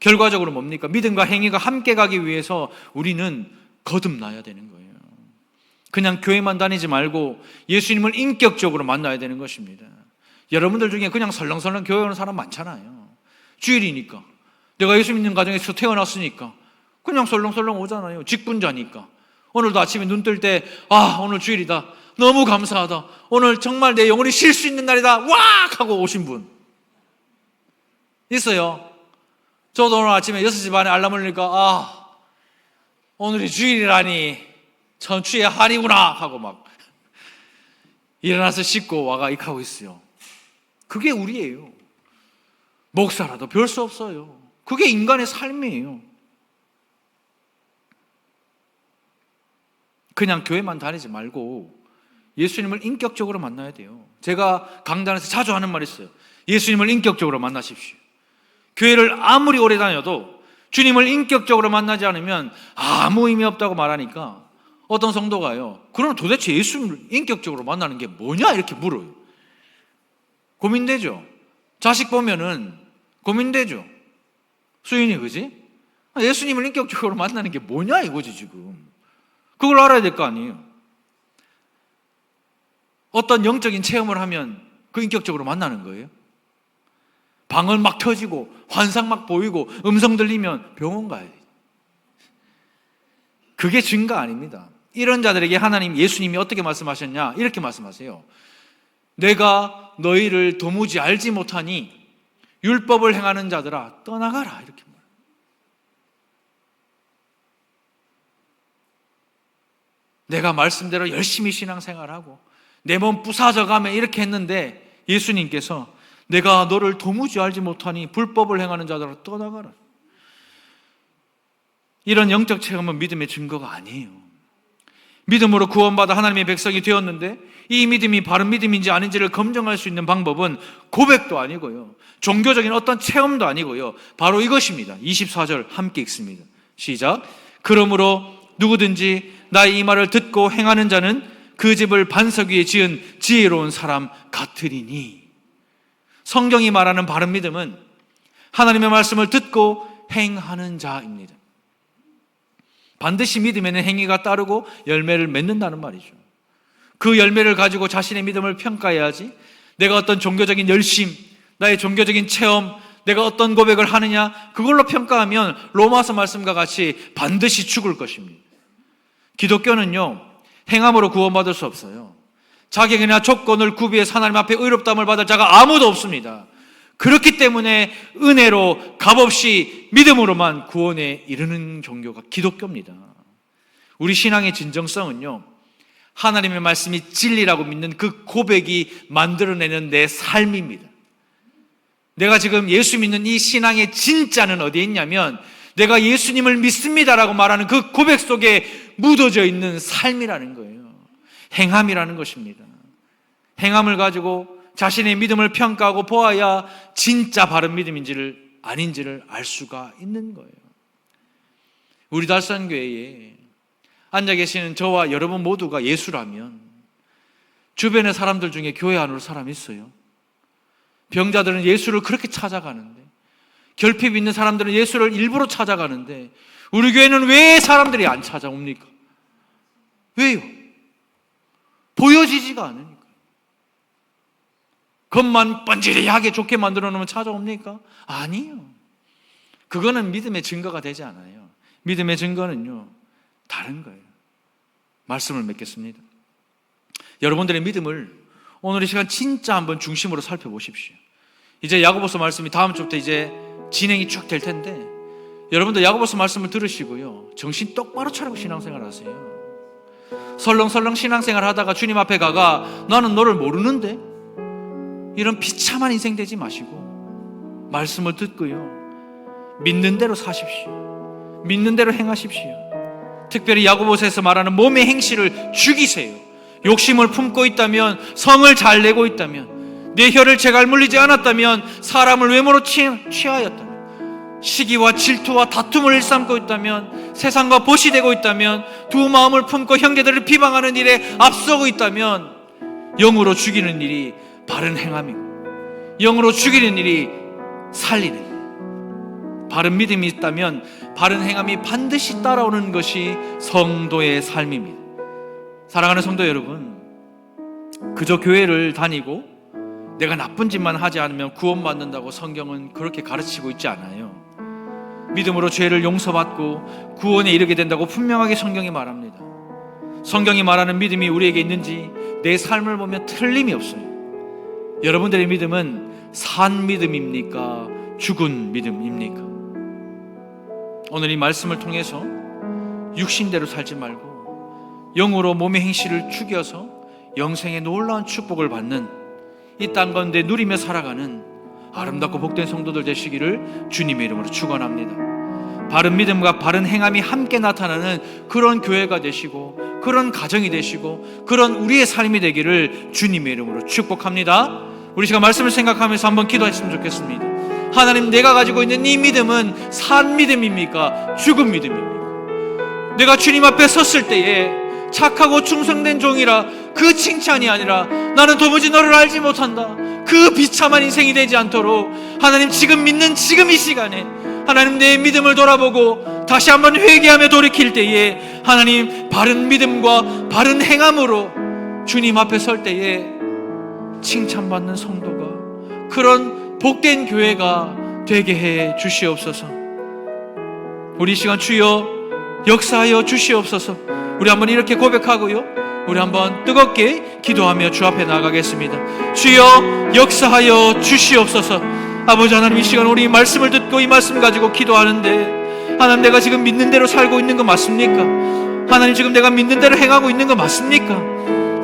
결과적으로 뭡니까? 믿음과 행위가 함께 가기 위해서 우리는 거듭나야 되는 거예요. 그냥 교회만 다니지 말고 예수님을 인격적으로 만나야 되는 것입니다. 여러분들 중에 그냥 설렁설렁 교회 오는 사람 많잖아요. 주일이니까, 내가 예수 믿는 가정에서 태어났으니까 그냥 설렁설렁 오잖아요. 직분자니까. 오늘도 아침에 눈 뜰 때 오늘 주일이다, 너무 감사하다, 오늘 정말 내 영혼이 쉴 수 있는 날이다, 와! 하고 오신 분 있어요. 저도 오늘 아침에 6시 반에 알람 울리니까 오늘이 주일이라니 천추의 한이구나 하고 막 일어나서 씻고 와가 익하고 있어요. 그게 우리예요. 목사라도 별 수 없어요. 그게 인간의 삶이에요. 그냥 교회만 다니지 말고 예수님을 인격적으로 만나야 돼요. 제가 강단에서 자주 하는 말이 있어요. 예수님을 인격적으로 만나십시오. 교회를 아무리 오래 다녀도 주님을 인격적으로 만나지 않으면 아무 의미 없다고 말하니까 어떤 성도가요, 그럼 도대체 예수님을 인격적으로 만나는 게 뭐냐 이렇게 물어요. 고민되죠. 자식 보면은 고민되죠. 수인이 그지? 예수님을 인격적으로 만나는 게 뭐냐 이거지 지금. 그걸 알아야 될 거 아니에요. 어떤 영적인 체험을 하면 그 인격적으로 만나는 거예요? 방언 막 터지고 환상 막 보이고 음성 들리면 병원 가야 돼요. 그게 증거 아닙니다. 이런 자들에게 하나님, 예수님이 어떻게 말씀하셨냐? 이렇게 말씀하세요. 내가 너희를 도무지 알지 못하니 율법을 행하는 자들아 떠나가라, 이렇게 말해요. 내가 말씀대로 열심히 신앙생활하고 내 몸 부사져가며 이렇게 했는데 예수님께서 내가 너를 도무지 알지 못하니 불법을 행하는 자들아 떠나가라. 이런 영적 체험은 믿음의 증거가 아니에요. 믿음으로 구원받아 하나님의 백성이 되었는데 이 믿음이 바른 믿음인지 아닌지를 검증할 수 있는 방법은 고백도 아니고요, 종교적인 어떤 체험도 아니고요, 바로 이것입니다. 24절 함께 읽습니다. 시작. 그러므로 누구든지 나의 이 말을 듣고 행하는 자는 그 집을 반석 위에 지은 지혜로운 사람 같으리니. 성경이 말하는 바른 믿음은 하나님의 말씀을 듣고 행하는 자입니다. 반드시 믿음에는 행위가 따르고 열매를 맺는다는 말이죠. 그 열매를 가지고 자신의 믿음을 평가해야지, 내가 어떤 종교적인 열심, 나의 종교적인 체험, 내가 어떤 고백을 하느냐, 그걸로 평가하면 로마서 말씀과 같이 반드시 죽을 것입니다. 기독교는요, 행함으로 구원받을 수 없어요. 자격이나 조건을 구비해서 하나님 앞에 의롭다함을 받을 자가 아무도 없습니다. 그렇기 때문에 은혜로 값없이 믿음으로만 구원에 이르는 종교가 기독교입니다. 우리 신앙의 진정성은요, 하나님의 말씀이 진리라고 믿는 그 고백이 만들어내는 내 삶입니다. 내가 지금 예수 믿는 이 신앙의 진짜는 어디에 있냐면, 내가 예수님을 믿습니다라고 말하는 그 고백 속에 묻어져 있는 삶이라는 거예요. 행함이라는 것입니다. 행함을 가지고 자신의 믿음을 평가하고 보아야 진짜 바른 믿음인지를 아닌지를 알 수가 있는 거예요. 우리 달산교회에 앉아 계시는 저와 여러분 모두가 예수라면 주변의 사람들 중에 교회 안 올 사람이 있어요? 병자들은 예수를 그렇게 찾아가는데, 결핍 있는 사람들은 예수를 일부러 찾아가는데, 우리 교회는 왜 사람들이 안 찾아옵니까? 왜요? 보여지지가 않으니까. 겉만 번지르하게 좋게 만들어 놓으면 찾아옵니까? 아니요. 그거는 믿음의 증거가 되지 않아요. 믿음의 증거는요, 다른 거예요. 말씀을 맺겠습니다. 여러분들의 믿음을 오늘 이 시간 진짜 한번 중심으로 살펴보십시오. 이제 야고보서 말씀이 다음 주부터 이제 진행이 쭉 될 텐데, 여러분들 야고보서 말씀을 들으시고요, 정신 똑바로 차리고 신앙생활 하세요. 설렁설렁 신앙생활 하다가 주님 앞에 가가 나는 너를 모르는데, 이런 비참한 인생 되지 마시고 말씀을 듣고요, 믿는 대로 사십시오. 믿는 대로 행하십시오. 특별히 야고보서에서 말하는 몸의 행실을 죽이세요. 욕심을 품고 있다면, 성을 잘 내고 있다면, 내 혀를 제갈 물리지 않았다면, 사람을 외모로 취하였다면, 시기와 질투와 다툼을 일삼고 있다면, 세상과 보시되고 있다면, 두 마음을 품고 형제들을 비방하는 일에 앞서고 있다면, 영으로 죽이는 일이 바른 행함이고, 영으로 죽이는 일이 살리는 일. 바른 믿음이 있다면 바른 행함이 반드시 따라오는 것이 성도의 삶입니다. 사랑하는 성도 여러분, 그저 교회를 다니고 내가 나쁜 짓만 하지 않으면 구원받는다고 성경은 그렇게 가르치고 있지 않아요. 믿음으로 죄를 용서받고 구원에 이르게 된다고 분명하게 성경이 말합니다. 성경이 말하는 믿음이 우리에게 있는지 내 삶을 보면 틀림이 없어요. 여러분들의 믿음은 산 믿음입니까? 죽은 믿음입니까? 오늘 이 말씀을 통해서 육신대로 살지 말고 영으로 몸의 행실을 죽여서 영생의 놀라운 축복을 받는, 이 땅 가운데 누리며 살아가는 아름답고 복된 성도들 되시기를 주님의 이름으로 축원합니다. 바른 믿음과 바른 행함이 함께 나타나는 그런 교회가 되시고, 그런 가정이 되시고, 그런 우리의 삶이 되기를 주님의 이름으로 축복합니다. 우리 시간 말씀을 생각하면서 한번 기도했으면 좋겠습니다. 하나님, 내가 가지고 있는 이 믿음은 산 믿음입니까? 죽은 믿음입니까? 내가 주님 앞에 섰을 때에 착하고 충성된 종이라 그 칭찬이 아니라 나는 도무지 너를 알지 못한다, 그 비참한 인생이 되지 않도록 하나님, 지금 믿는 지금 이 시간에 하나님, 내 믿음을 돌아보고 다시 한번 회개하며 돌이킬 때에 하나님, 바른 믿음과 바른 행함으로 주님 앞에 설 때에 칭찬받는 성도가, 그런 복된 교회가 되게 해 주시옵소서. 우리 시간 주여 역사하여 주시옵소서. 우리 한번 이렇게 고백하고요, 우리 한번 뜨겁게 기도하며 주 앞에 나가겠습니다. 주여 역사하여 주시옵소서. 아버지 하나님, 이 시간 우리 말씀을 듣고 이 말씀 가지고 기도하는데, 하나님, 내가 지금 믿는 대로 살고 있는 거 맞습니까? 하나님, 지금 내가 믿는 대로 행하고 있는 거 맞습니까?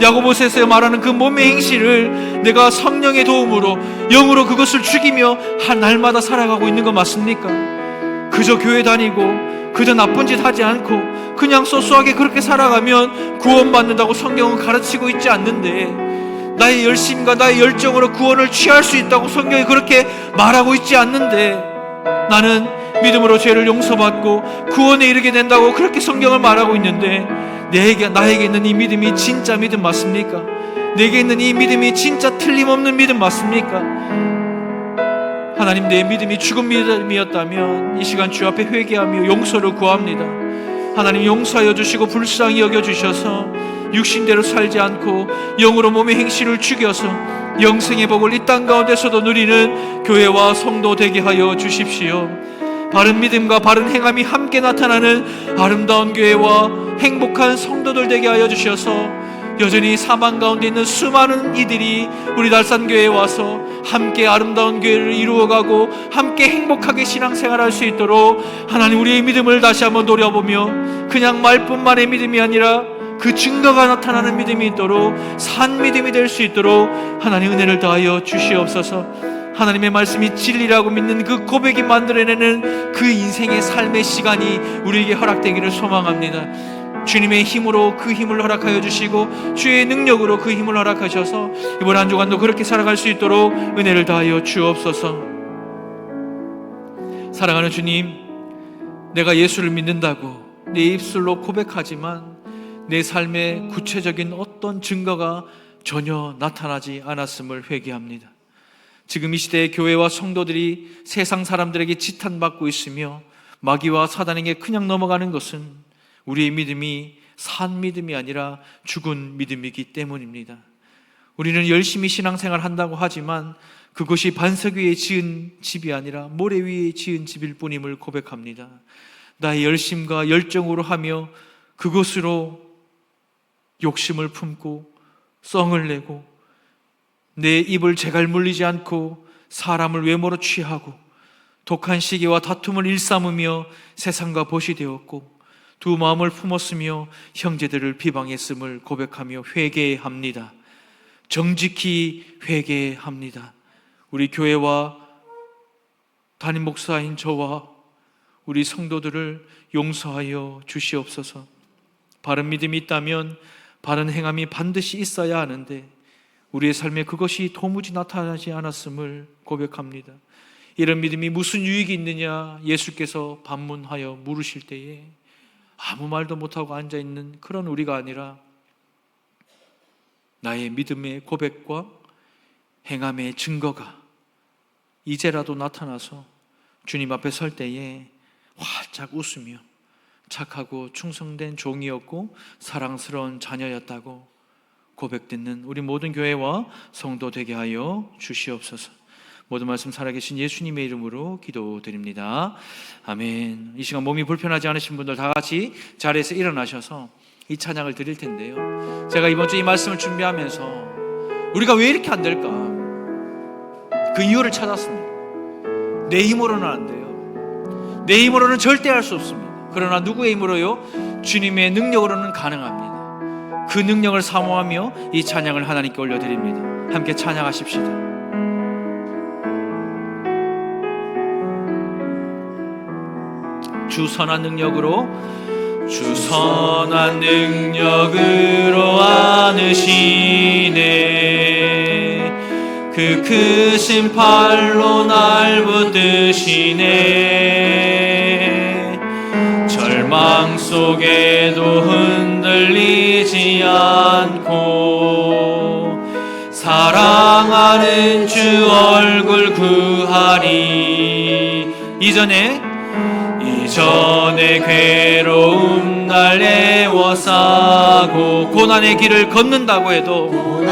야고보서에서 말하는 그 몸의 행실을 내가 성령의 도움으로 영으로 그것을 죽이며 한 날마다 살아가고 있는 거 맞습니까? 그저 교회 다니고 그저 나쁜 짓 하지 않고 그냥 소소하게 그렇게 살아가면 구원받는다고 성경은 가르치고 있지 않는데, 나의 열심과 나의 열정으로 구원을 취할 수 있다고 성경이 그렇게 말하고 있지 않는데, 나는 믿음으로 죄를 용서받고 구원에 이르게 된다고 그렇게 성경을 말하고 있는데, 나에게 있는 이 믿음이 진짜 믿음 맞습니까? 내게 있는 이 믿음이 진짜 틀림없는 믿음 맞습니까? 하나님, 내 믿음이 죽은 믿음이었다면 이 시간 주 앞에 회개하며 용서를 구합니다. 하나님, 용서하여 주시고 불쌍히 여겨주셔서 육신대로 살지 않고 영으로 몸의 행실을 죽여서 영생의 복을 이 땅 가운데서도 누리는 교회와 성도 되게 하여 주십시오. 바른 믿음과 바른 행함이 함께 나타나는 아름다운 교회와 행복한 성도들 되게 하여 주셔서 여전히 사망 가운데 있는 수많은 이들이 우리 달산교회에 와서 함께 아름다운 교회를 이루어가고 함께 행복하게 신앙생활할 수 있도록 하나님, 우리의 믿음을 다시 한번 노려보며 그냥 말뿐만의 믿음이 아니라 그 증거가 나타나는 믿음이 있도록, 산 믿음이 될 수 있도록 하나님 은혜를 더하여 주시옵소서. 하나님의 말씀이 진리라고 믿는 그 고백이 만들어내는 그 인생의 삶의 시간이 우리에게 허락되기를 소망합니다. 주님의 힘으로 그 힘을 허락하여 주시고 주의 능력으로 그 힘을 허락하셔서 이번 한 주간도 그렇게 살아갈 수 있도록 은혜를 다하여 주옵소서. 사랑하는 주님, 내가 예수를 믿는다고 내 입술로 고백하지만 내 삶의 구체적인 어떤 증거가 전혀 나타나지 않았음을 회개합니다. 지금 이 시대의 교회와 성도들이 세상 사람들에게 지탄받고 있으며 마귀와 사단에게 그냥 넘어가는 것은 우리의 믿음이 산 믿음이 아니라 죽은 믿음이기 때문입니다. 우리는 열심히 신앙생활 한다고 하지만 그것이 반석 위에 지은 집이 아니라 모래 위에 지은 집일 뿐임을 고백합니다. 나의 열심과 열정으로 하며 그것으로 욕심을 품고 썽을 내고 내 입을 제갈 물리지 않고 사람을 외모로 취하고 독한 시기와 다툼을 일삼으며 세상과 벗이 되었고 두 마음을 품었으며 형제들을 비방했음을 고백하며 회개합니다. 정직히 회개합니다. 우리 교회와 담임 목사인 저와 우리 성도들을 용서하여 주시옵소서. 바른 믿음이 있다면 바른 행함이 반드시 있어야 하는데 우리의 삶에 그것이 도무지 나타나지 않았음을 고백합니다. 이런 믿음이 무슨 유익이 있느냐 예수께서 반문하여 물으실 때에 아무 말도 못하고 앉아있는 그런 우리가 아니라 나의 믿음의 고백과 행함의 증거가 이제라도 나타나서 주님 앞에 설 때에 활짝 웃으며 착하고 충성된 종이었고 사랑스러운 자녀였다고 고백듣는 우리 모든 교회와 성도 되게 하여 주시옵소서. 모든 말씀 살아계신 예수님의 이름으로 기도드립니다. 아멘. 이 시간 몸이 불편하지 않으신 분들 다 같이 자리에서 일어나셔서 이 찬양을 드릴 텐데요, 제가 이번 주 이 말씀을 준비하면서 우리가 왜 이렇게 안 될까 그 이유를 찾았습니다. 내 힘으로는 안 돼요. 내 힘으로는 절대 할 수 없습니다. 그러나 누구의 힘으로요? 주님의 능력으로는 가능합니다. 그 능력을 사모하며 이 찬양을 하나님께 올려드립니다. 함께 찬양하십시다. 주 선한 능력으로 안으시네. 그 크신 팔로 날 붙드시네. 절망 속에도 흔들리지 않고 사랑하는 주 얼굴 구하리. 이전에 괴로움 날 애워싸고 고난의 길을 걷는다고 해도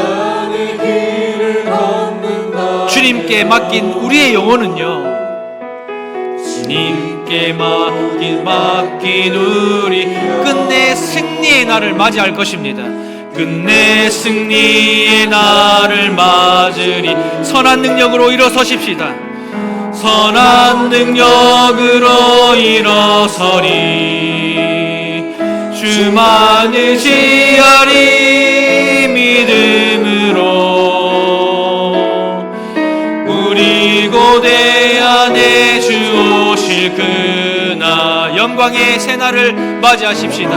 주님께 맡긴 우리의 영혼은요, 주님께 맡긴 우리 끝내 승리의 날을 맞이할 것입니다. 끝내 승리의 날을 맞으리. 선한 능력으로 일어서십시다. 선한 능력으로 일어서리. 주만 의지하리. 믿음으로 우리 고대 안에 주 오실 그날 영광의 새날을 맞이하십시다.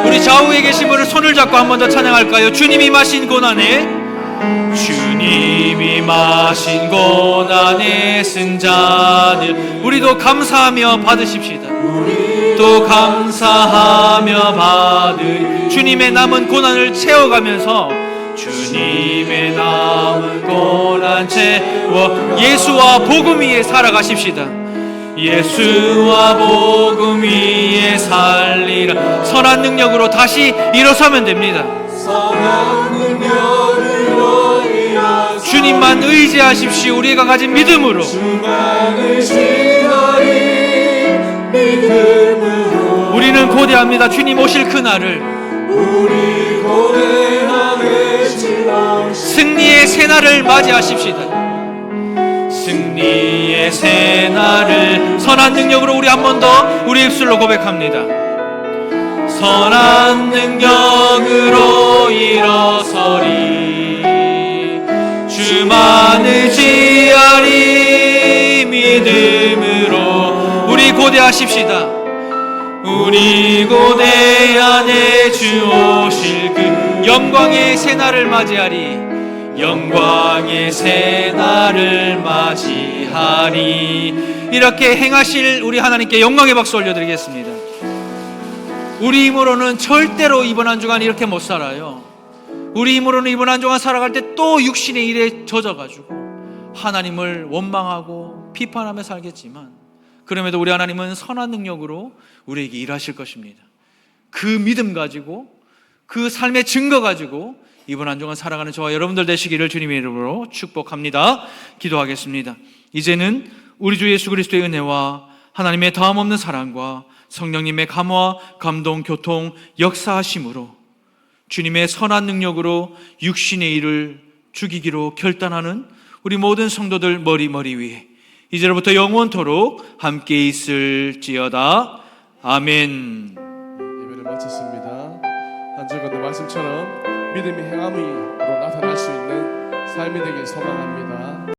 우리 좌우에 계신 분을 손을 잡고 한 번 더 찬양할까요? 주님이 마신 고난에, 주님이 마신 고난의 승자들 우리도 감사하며 받으십시다. 또 감사하며 받으리. 주님의 남은 고난을 채워가면서 주님의 남은 고난 채워 예수와 복음 위에 살아가십시다. 예수와 복음 위에 살리라. 선한 능력으로 다시 일어서면 됩니다. 선한 능력으로 일어서 주님만 의지하십시오. 우리가 가진 믿음으로. 주만 의지하리. 믿음으로 우리는 고대합니다. 주님 오실 그날을. 우리 고대함에 승리의 새날을 맞이하십시다. 승리의 새날을 선한 능력으로 우리 한 번 더 우리 입술로 고백합니다. 선한 능력으로 일어서리. 주만 의지하리. 믿음으로 우리 고대하십시다. 우리 고대 안에 주 오실 그 영광의 새날을 맞이하리. 영광의 새날을 맞이하리. 이렇게 행하실 우리 하나님께 영광의 박수 올려드리겠습니다. 우리 힘으로는 절대로 이번 한 주간 이렇게 못 살아요. 우리 힘으로는 이번 한 주간 살아갈 때 또 육신의 일에 젖어가지고 하나님을 원망하고 비판하며 살겠지만, 그럼에도 우리 하나님은 선한 능력으로 우리에게 일하실 것입니다. 그 믿음 가지고, 그 삶의 증거 가지고 이번 한 주간 살아가는 저와 여러분들 되시기를 주님의 이름으로 축복합니다. 기도하겠습니다. 이제는 우리 주 예수 그리스도의 은혜와 하나님의 다함없는 사랑과 성령님의 감화, 감동, 교통, 역사하심으로 주님의 선한 능력으로 육신의 일을 죽이기로 결단하는 우리 모든 성도들 머리 위에 이제로부터 영원토록 함께 있을지어다. 아멘. 예배를 마쳤습니다. 한 절 건너 말씀처럼 믿음이 행함으로 나타날 수 있는 삶이 되길 소망합니다.